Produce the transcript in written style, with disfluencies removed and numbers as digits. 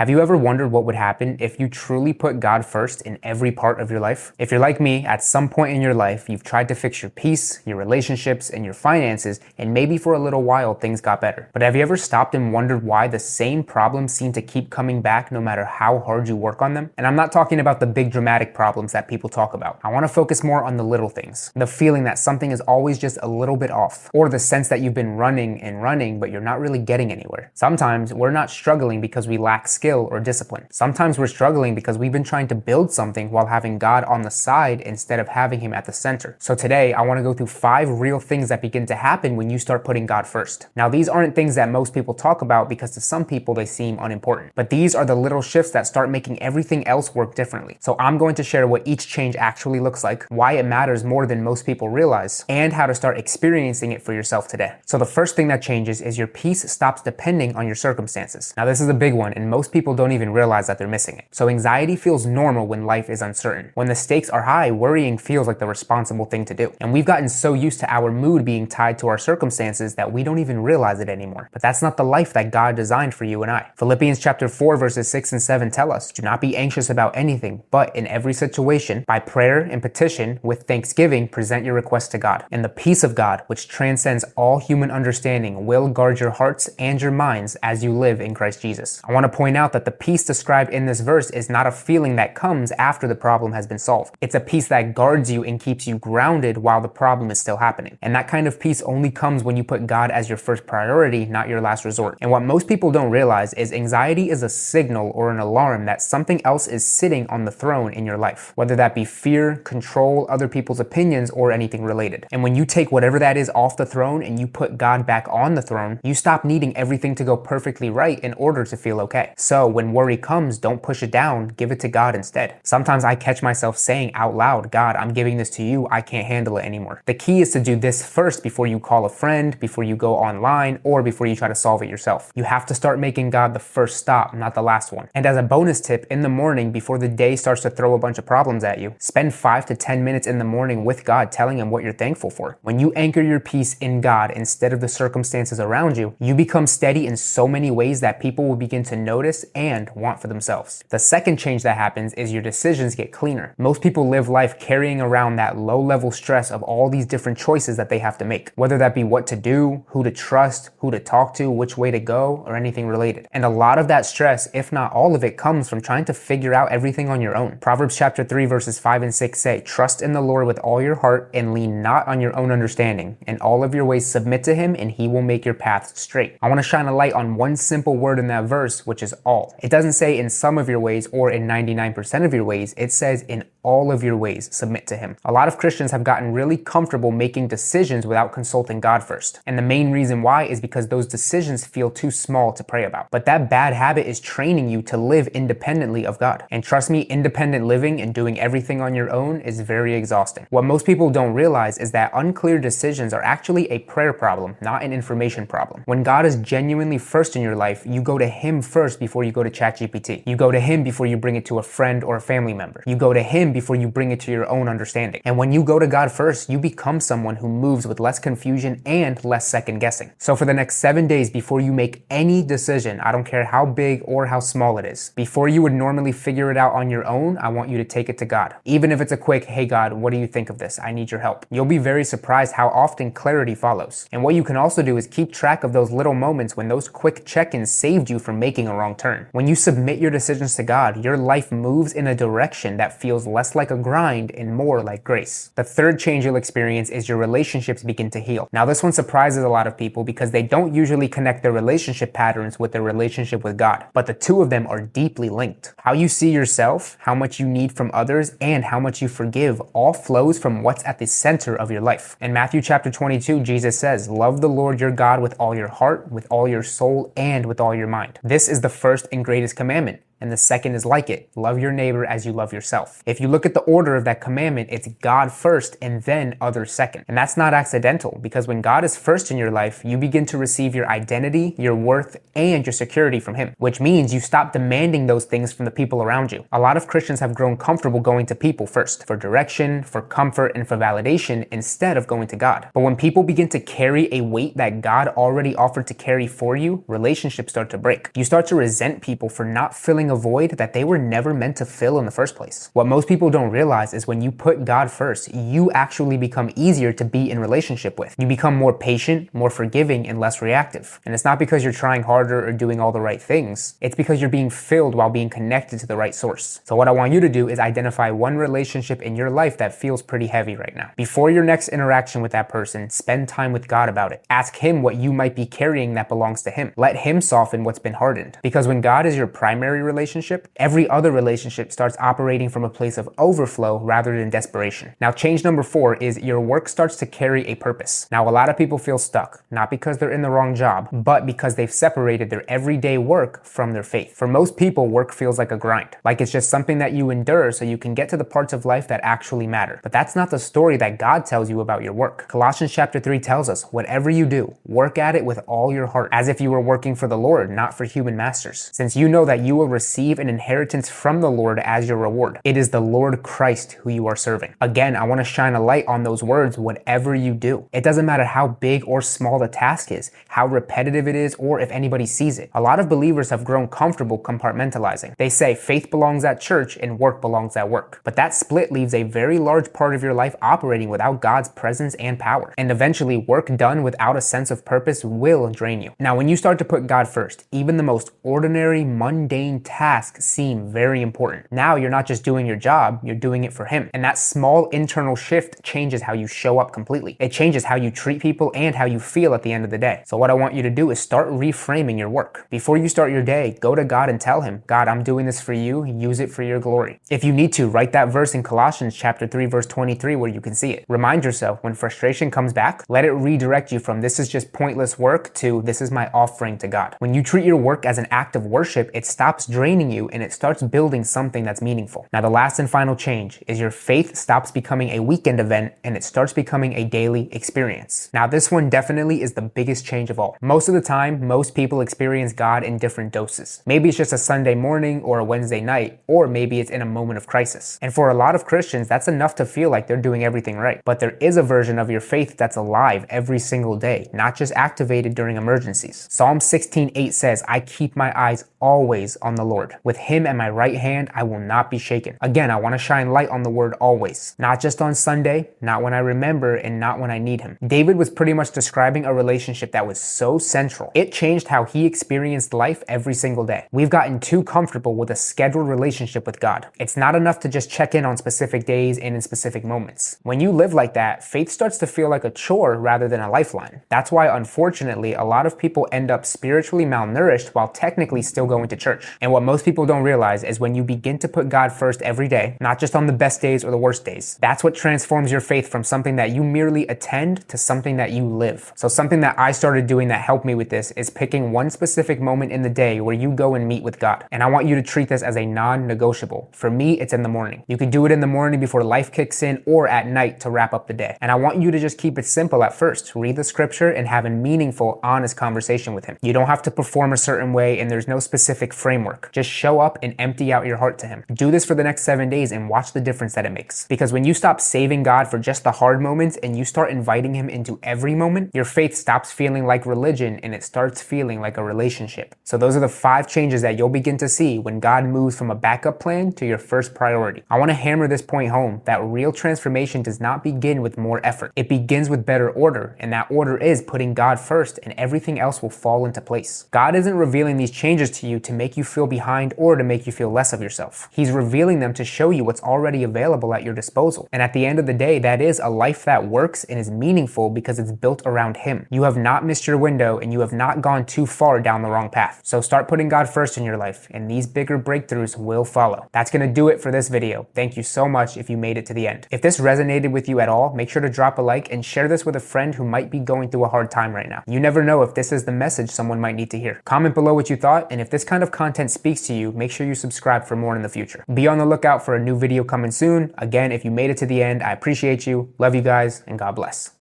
Have you ever wondered what would happen if you truly put God first in every part of your life? If you're like me, at some point in your life, you've tried to fix your peace, your relationships, and your finances, and maybe for a little while things got better. But have you ever stopped and wondered why the same problems seem to keep coming back no matter how hard you work on them? And I'm not talking about the big dramatic problems that people talk about. I want to focus more on the little things. The feeling that something is always just a little bit off, or the sense that you've been running and running, but you're not really getting anywhere. Sometimes we're not struggling because we lack skill or discipline. Sometimes we're struggling because we've been trying to build something while having God on the side instead of having Him at the center. So today, I want to go through 5 real things that begin to happen when you start putting God first. Now, these aren't things that most people talk about because to some people they seem unimportant. But these are the little shifts that start making everything else work differently. So I'm going to share what each change actually looks like, why it matters more than most people realize, and how to start experiencing it for yourself today. So the first thing that changes is your peace stops depending on your circumstances. Now, this is a big one, and most people don't even realize that they're missing it. So anxiety feels normal when life is uncertain. When the stakes are high, worrying feels like the responsible thing to do. And we've gotten so used to our mood being tied to our circumstances that we don't even realize it anymore. But that's not the life that God designed for you and I. Philippians chapter 4 verses 6 and 7 tell us, "Do not be anxious about anything, but in every situation, by prayer and petition, with thanksgiving, present your requests to God. And the peace of God, which transcends all human understanding, will guard your hearts and your minds as you live in Christ Jesus." I want to point out that the peace described in this verse is not a feeling that comes after the problem has been solved. It's a peace that guards you and keeps you grounded while the problem is still happening. And that kind of peace only comes when you put God as your first priority, not your last resort. And what most people don't realize is anxiety is a signal or an alarm that something else is sitting on the throne in your life, whether that be fear, control, other people's opinions, or anything related. And when you take whatever that is off the throne and you put God back on the throne, you stop needing everything to go perfectly right in order to feel okay. So when worry comes, don't push it down, give it to God instead. Sometimes I catch myself saying out loud, "God, I'm giving this to you, I can't handle it anymore." The key is to do this first before you call a friend, before you go online, or before you try to solve it yourself. You have to start making God the first stop, not the last one. And as a bonus tip, in the morning, before the day starts to throw a bunch of problems at you, spend 5 to 10 minutes in the morning with God telling Him what you're thankful for. When you anchor your peace in God instead of the circumstances around you, you become steady in so many ways that people will begin to notice and want for themselves. The second change that happens is your decisions get cleaner. Most people live life carrying around that low-level stress of all these different choices that they have to make, whether that be what to do, who to trust, who to talk to, which way to go, or anything related. And a lot of that stress, if not all of it, comes from trying to figure out everything on your own. Proverbs chapter 3 verses 5 and 6 say, "Trust in the Lord with all your heart and lean not on your own understanding. In all of your ways submit to Him and He will make your paths straight." I want to shine a light on one simple word in that verse, which is all. It doesn't say in some of your ways or in 99% of your ways. It says in all of your ways submit to Him. A lot of Christians have gotten really comfortable making decisions without consulting God first. And the main reason why is because those decisions feel too small to pray about. But that bad habit is training you to live independently of God. And trust me, independent living and doing everything on your own is very exhausting. What most people don't realize is that unclear decisions are actually a prayer problem, not an information problem. When God is genuinely first in your life, you go to Him first before you go to ChatGPT. You go to Him before you bring it to a friend or a family member. You go to Him before you bring it to your own understanding. And when you go to God first, you become someone who moves with less confusion and less second guessing. So for the next 7 days before you make any decision, I don't care how big or how small it is, before you would normally figure it out on your own, I want you to take it to God. Even if it's a quick, "Hey God, what do you think of this? I need your help." You'll be very surprised how often clarity follows. And what you can also do is keep track of those little moments when those quick check-ins saved you from making a wrong turn. When you submit your decisions to God, your life moves in a direction that feels less like a grind and more like grace. The third change you'll experience is your relationships begin to heal. Now, this one surprises a lot of people because they don't usually connect their relationship patterns with their relationship with God. But the two of them are deeply linked. How you see yourself, how much you need from others, and how much you forgive all flows from what's at the center of your life. In Matthew chapter 22, Jesus says, "Love the Lord your God with all your heart, with all your soul, and with all your mind. This is the first and greatest commandment. and the second is like it. Love your neighbor as you love yourself. If you look at the order of that commandment, it's God first and then others second. And that's not accidental, because when God is first in your life, you begin to receive your identity, your worth, and your security from Him, which means you stop demanding those things from the people around you. A lot of Christians have grown comfortable going to people first, for direction, for comfort, and for validation, instead of going to God. But when people begin to carry a weight that God already offered to carry for you, relationships start to break. You start to resent people for not filling a void that they were never meant to fill in the first place. What most people don't realize is when you put God first, you actually become easier to be in relationship with. You become more patient, more forgiving, and less reactive. And it's not because you're trying harder or doing all the right things. It's because you're being filled while being connected to the right source. So what I want you to do is identify one relationship in your life that feels pretty heavy right now. Before your next interaction with that person, spend time with God about it. Ask Him what you might be carrying that belongs to Him. Let Him soften what's been hardened. Because when God is your primary relationship, every other relationship starts operating from a place of overflow rather than desperation. Now, change number 4 is your work starts to carry a purpose. Now, a lot of people feel stuck, not because they're in the wrong job, but because they've separated their everyday work from their faith. For most people, work feels like a grind, like it's just something that you endure so you can get to the parts of life that actually matter. But that's not the story that God tells you about your work. Colossians chapter 3 tells us, whatever you do, work at it with all your heart, as if you were working for the Lord, not for human masters, since you know that you will receive an inheritance from the Lord as your reward. It is the Lord Christ who you are serving. Again, I want to shine a light on those words, whatever you do. It doesn't matter how big or small the task is, how repetitive it is, or if anybody sees it. A lot of believers have grown comfortable compartmentalizing. They say faith belongs at church and work belongs at work. But that split leaves a very large part of your life operating without God's presence and power. And eventually, work done without a sense of purpose will drain you. Now, when you start to put God first, even the most ordinary, mundane tasks seem very important. Now you're not just doing your job, you're doing it for Him. And that small internal shift changes how you show up completely. It changes how you treat people and how you feel at the end of the day. So what I want you to do is start reframing your work. Before you start your day, go to God and tell Him, God, I'm doing this for you, use it for your glory. If you need to, write that verse in Colossians chapter 3 verse 23 where you can see it. Remind yourself when frustration comes back, let it redirect you from this is just pointless work to this is my offering to God. When you treat your work as an act of worship, it stops draining you and it starts building something that's meaningful. Now, the last and final change is your faith stops becoming a weekend event and it starts becoming a daily experience. Now, this one definitely is the biggest change of all. Most of the time, most people experience God in different doses. Maybe it's just a Sunday morning or a Wednesday night, or maybe it's in a moment of crisis. And for a lot of Christians, that's enough to feel like they're doing everything right. But there is a version of your faith that's alive every single day, not just activated during emergencies. Psalm 16:8 says, I keep my eyes always on the Lord. With Him at my right hand, I will not be shaken. Again, I want to shine light on the word always. Not just on Sunday, not when I remember, and not when I need Him. David was pretty much describing a relationship that was so central. It changed how he experienced life every single day. We've gotten too comfortable with a scheduled relationship with God. It's not enough to just check in on specific days and in specific moments. When you live like that, faith starts to feel like a chore rather than a lifeline. That's why, unfortunately, a lot of people end up spiritually malnourished while technically still going to church. And what most people don't realize is when you begin to put God first every day, not just on the best days or the worst days, that's what transforms your faith from something that you merely attend to something that you live. So something that I started doing that helped me with this is picking one specific moment in the day where you go and meet with God. And I want you to treat this as a non-negotiable. For me, it's in the morning. You can do it in the morning before life kicks in or at night to wrap up the day. And I want you to just keep it simple at first. Read the scripture and have a meaningful, honest conversation with Him. You don't have to perform a certain way and there's no specific framework. Just show up and empty out your heart to Him. Do this for the next 7 days and watch the difference that it makes. Because when you stop saving God for just the hard moments and you start inviting Him into every moment, your faith stops feeling like religion and it starts feeling like a relationship. So those are the 5 changes that you'll begin to see when God moves from a backup plan to your first priority. I want to hammer this point home that real transformation does not begin with more effort. It begins with better order, and that order is putting God first and everything else will fall into place. God isn't revealing these changes to you to make you feel behind or to make you feel less of yourself. He's revealing them to show you what's already available at your disposal. And at the end of the day, that is a life that works and is meaningful because it's built around Him. You have not missed your window and you have not gone too far down the wrong path. So start putting God first in your life and these bigger breakthroughs will follow. That's going to do it for this video. Thank you so much if you made it to the end. If this resonated with you at all, make sure to drop a like and share this with a friend who might be going through a hard time right now. You never know if this is the message someone might need to hear. Comment below what you thought, and if this kind of content speaks speaks to you, make sure you subscribe for more in the future. Be on the lookout for a new video coming soon. Again, if you made it to the end, I appreciate you, love you guys, and God bless.